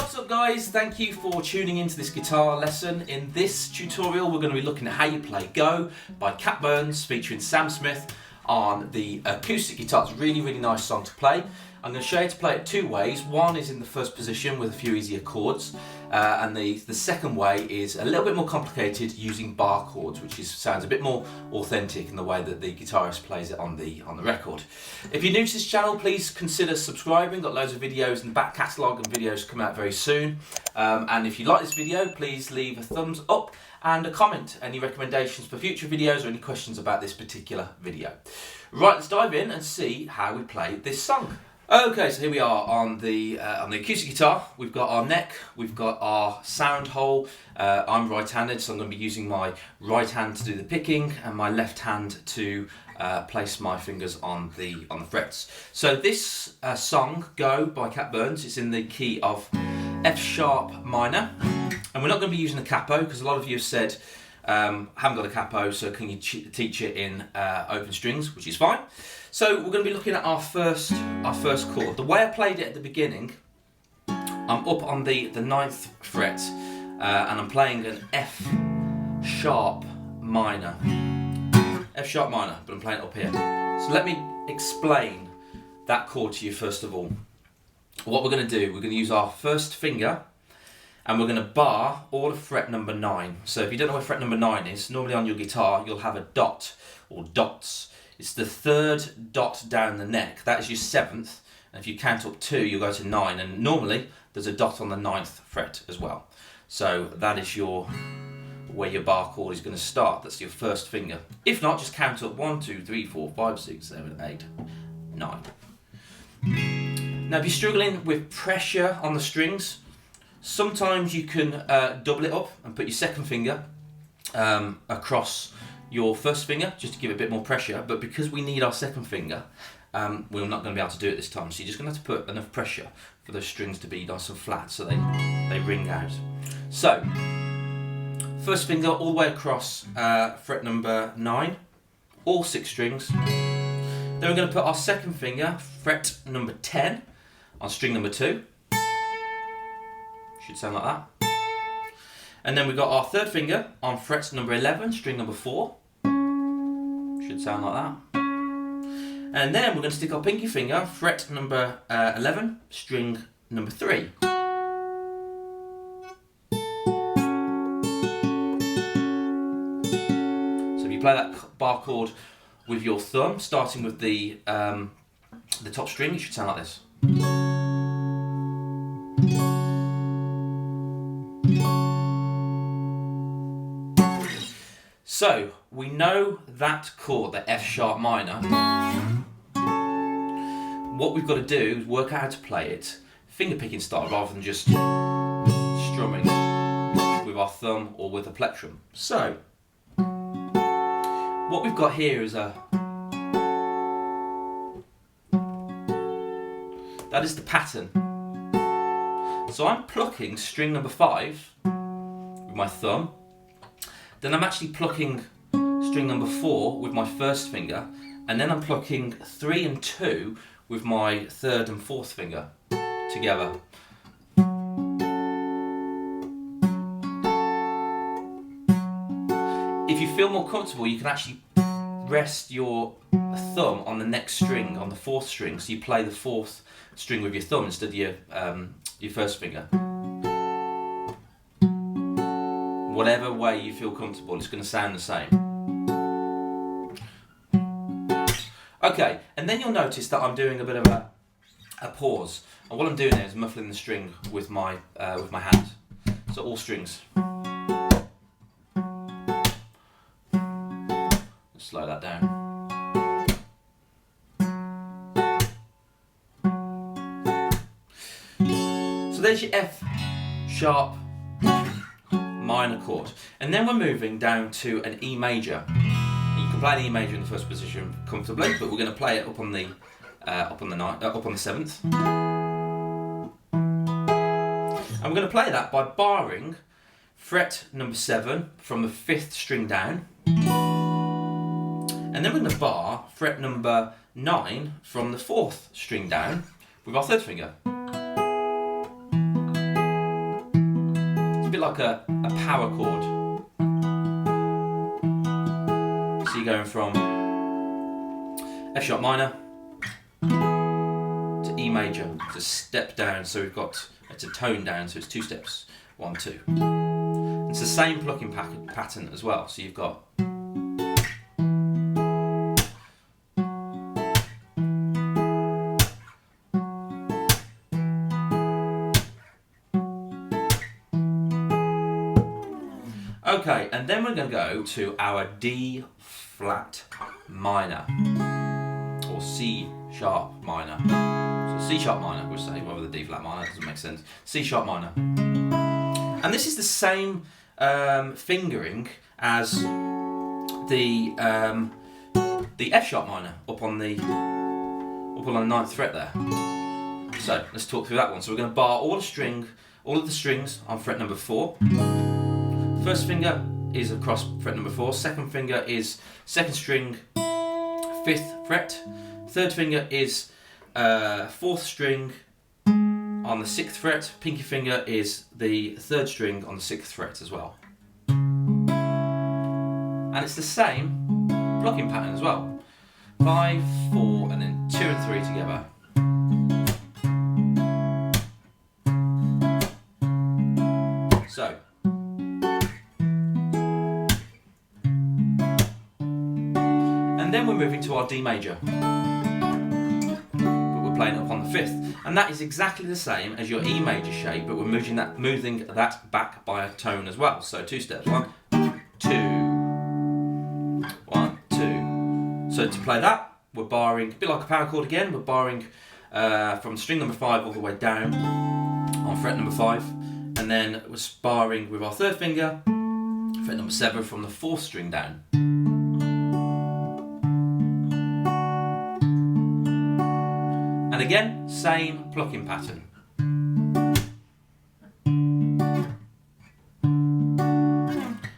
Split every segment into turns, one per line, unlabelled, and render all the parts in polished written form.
What's up guys, thank you for tuning into this guitar lesson. In this tutorial we're going to be looking at how you play Go by Cat Burns featuring Sam Smith on the acoustic guitar. It's a really nice song to play. I'm going to show you how to play it two ways. One is in the first position with a few easier chords, and the second way is a little bit more complicated using bar chords, which sounds a bit more authentic in the way that the guitarist plays it on the record. If you're new to this channel, please consider subscribing. Got loads of videos in the back catalogue and videos come out very soon. And if you like this video, please leave a thumbs up and a comment. Any recommendations for future videos or any questions about this particular video. Right, let's dive in and see how we play this song. Okay, so here we are on the acoustic guitar. We've got our neck, we've got our sound hole. I'm right-handed, so I'm going to be using my right hand to do the picking and my left hand to place my fingers on the frets. So this song, Go by Cat Burns, is in the key of F sharp minor, and we're not going to be using a capo because a lot of you have said haven't got a capo, so can you teach it in open strings, which is fine. So we're going to be looking at our first chord. The way I played it at the beginning, I'm up on the 9th fret and I'm playing an F sharp minor. F sharp minor, but I'm playing it up here. So let me explain that chord to you first of all. What we're going to do, we're going to use our first finger and we're going to bar all of fret number 9. So if you don't know where fret number 9 is, normally on your guitar you'll have a dot or dots. It's the third dot down the neck. That is your 7th. And if you count up 2, you'll go to 9. And normally there's a dot on the 9th fret as well. So that is where your bar chord is going to start. That's your first finger. If not, just count up 1, 2, 3, 4, 5, 6, 7, 8, 9. Now if you're struggling with pressure on the strings, sometimes you can double it up and put your second finger across your first finger just to give it a bit more pressure, but because we need our second finger, we're not going to be able to do it this time, so you're just going to have to put enough pressure for those strings to be nice and flat so they ring out. So first finger all the way across fret number 9, all 6 strings. Then we're going to put our second finger, fret number 10, on string number 2. Should sound like that. And then we've got our third finger on fret number 11, string number 4. Should sound like that. And then we're going to stick our pinky finger, fret number 11, string number 3. So if you play that bar chord with your thumb, starting with the top string, it should sound like this. So we know that chord, the F sharp minor. What we've got to do is work out how to play it finger picking style rather than just strumming with our thumb or with a plectrum. So what we've got here is that is the pattern. So I'm plucking string number 5 with my thumb. Then I'm actually plucking string number 4 with my first finger, and then I'm plucking 3 and 2 with my third and fourth finger together. If you feel more comfortable, you can actually rest your thumb on the next string, on the 4th string, so you play the 4th string with your thumb instead of your first finger. Whatever way you feel comfortable, it's going to sound the same. Okay, and then you'll notice that I'm doing a bit of a pause. And what I'm doing there is muffling the string with my hand. So all strings. Let's slow that down. So there's your F sharp minor chord, and then we're moving down to an E major. You can play an E major in the first position comfortably, but we're going to play it up on the 7th, and we're going to play that by barring fret number 7 from the 5th string down, and then we're going to bar fret number 9 from the 4th string down with our third finger. bit like a power chord. So you're going from F sharp minor to E major. It's a step down, so it's a tone down, so it's 2 steps. 1, 2. It's the same plucking pattern as well. So you've got okay, and then we're going to go to our D flat minor, or C sharp minor. So C sharp minor, we'll say, rather than D flat minor, doesn't make sense. C sharp minor. And this is the same fingering as the F sharp minor up on the 9th fret there. So let's talk through that one. So we're going to bar all of the strings on fret number 4. First finger is across fret number 4. Second finger is 2nd string, 5th fret. Third finger is 4th string on the 6th fret. Pinky finger is the 3rd string on the 6th fret as well. And it's the same plucking pattern as well. 5, 4, and then 2 and 3 together. So. And then we're moving to our D major. But we're playing it up on the 5th. And that is exactly the same as your E major shape, but we're moving that back by a tone as well. So 2 steps. 1, 2. 1, 2. So to play that, we're barring, a bit like a power chord again, we're barring from string number 5 all the way down on fret number 5. And then we're barring with our 3rd finger, fret number 7 from the 4th string down. And again, same plucking pattern.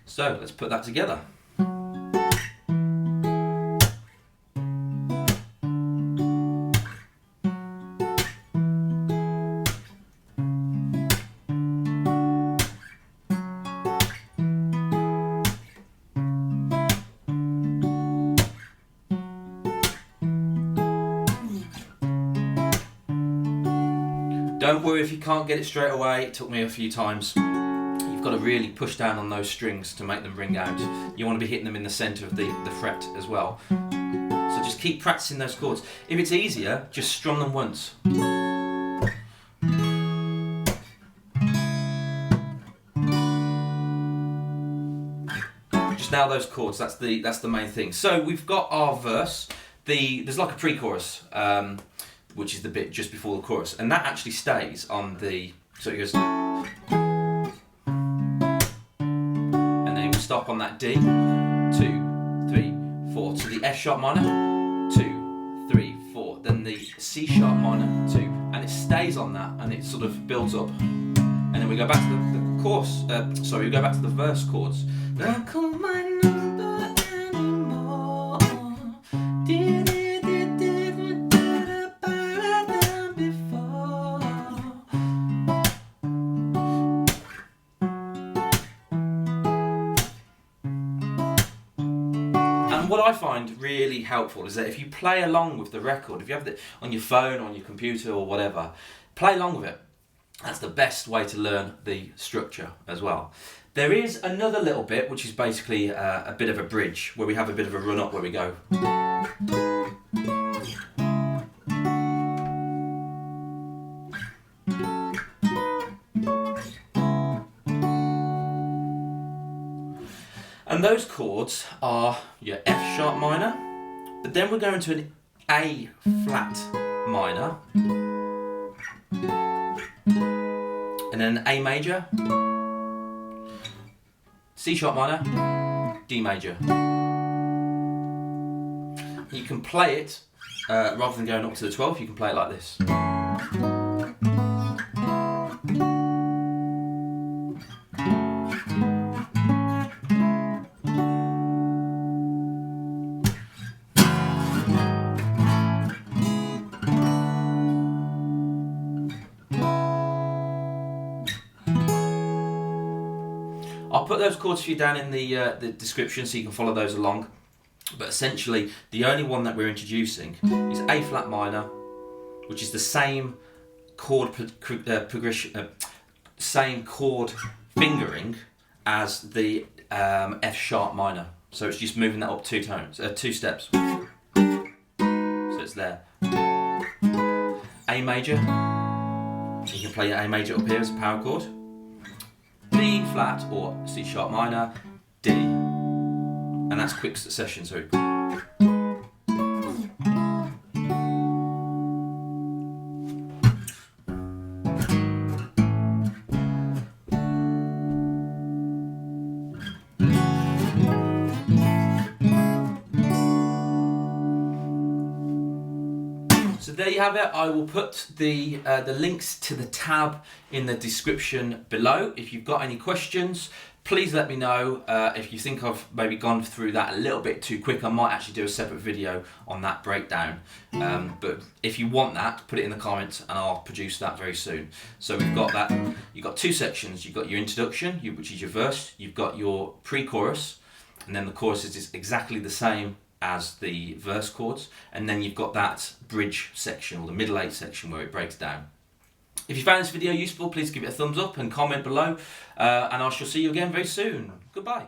So let's put that together. Don't worry if you can't get it straight away. It took me a few times. You've got to really push down on those strings to make them ring out. You want to be hitting them in the centre of the fret as well. So just keep practicing those chords. If it's easier, just strum them once. Just nail those chords. That's the main thing. So we've got our verse. There's like a pre-chorus. Which is the bit just before the chorus, and that actually stays on the, so it goes, and then we stop on that D, 2, 3, 4, to the F sharp minor, 2, 3, 4, then the C sharp minor, 2, and it stays on that, and it sort of builds up, and then we go back to the chorus, we go back to the verse chords. Don't call my number anymore. What I find really helpful is that if you play along with the record, if you have it on your phone, on your computer or whatever, play along with it. That's the best way to learn the structure as well. There is another little bit which is basically a bit of a bridge, where we have a bit of a run up where we go. And those chords are your F sharp minor, but then we're going to an A flat minor, and then A major, C sharp minor, D major. You can play it, rather than going up to the 12th, you can play it like this. put those chords for you down in the description so you can follow those along. But essentially, the only one that we're introducing is A flat minor, which is the same chord progression, same chord fingering as the F sharp minor. So it's just moving that up 2 tones, 2 steps. So it's there. A major. You can play your A major up here as a power chord. B flat or C sharp minor, D. And that's quick succession, so there you have it. I will put the links to the tab in the description below. If you've got any questions, please let me know. If you think I've maybe gone through that a little bit too quick, I might actually do a separate video on that breakdown. But if you want that, put it in the comments and I'll produce that very soon. So we've got that. You've got 2 sections. You've got your introduction, which is your verse. You've got your pre-chorus, and then the chorus is exactly the same as the verse chords, and then you've got that bridge section or the middle 8 section where it breaks down. If you found this video useful, please give it a thumbs up and comment below, and I shall see you again very soon. Goodbye.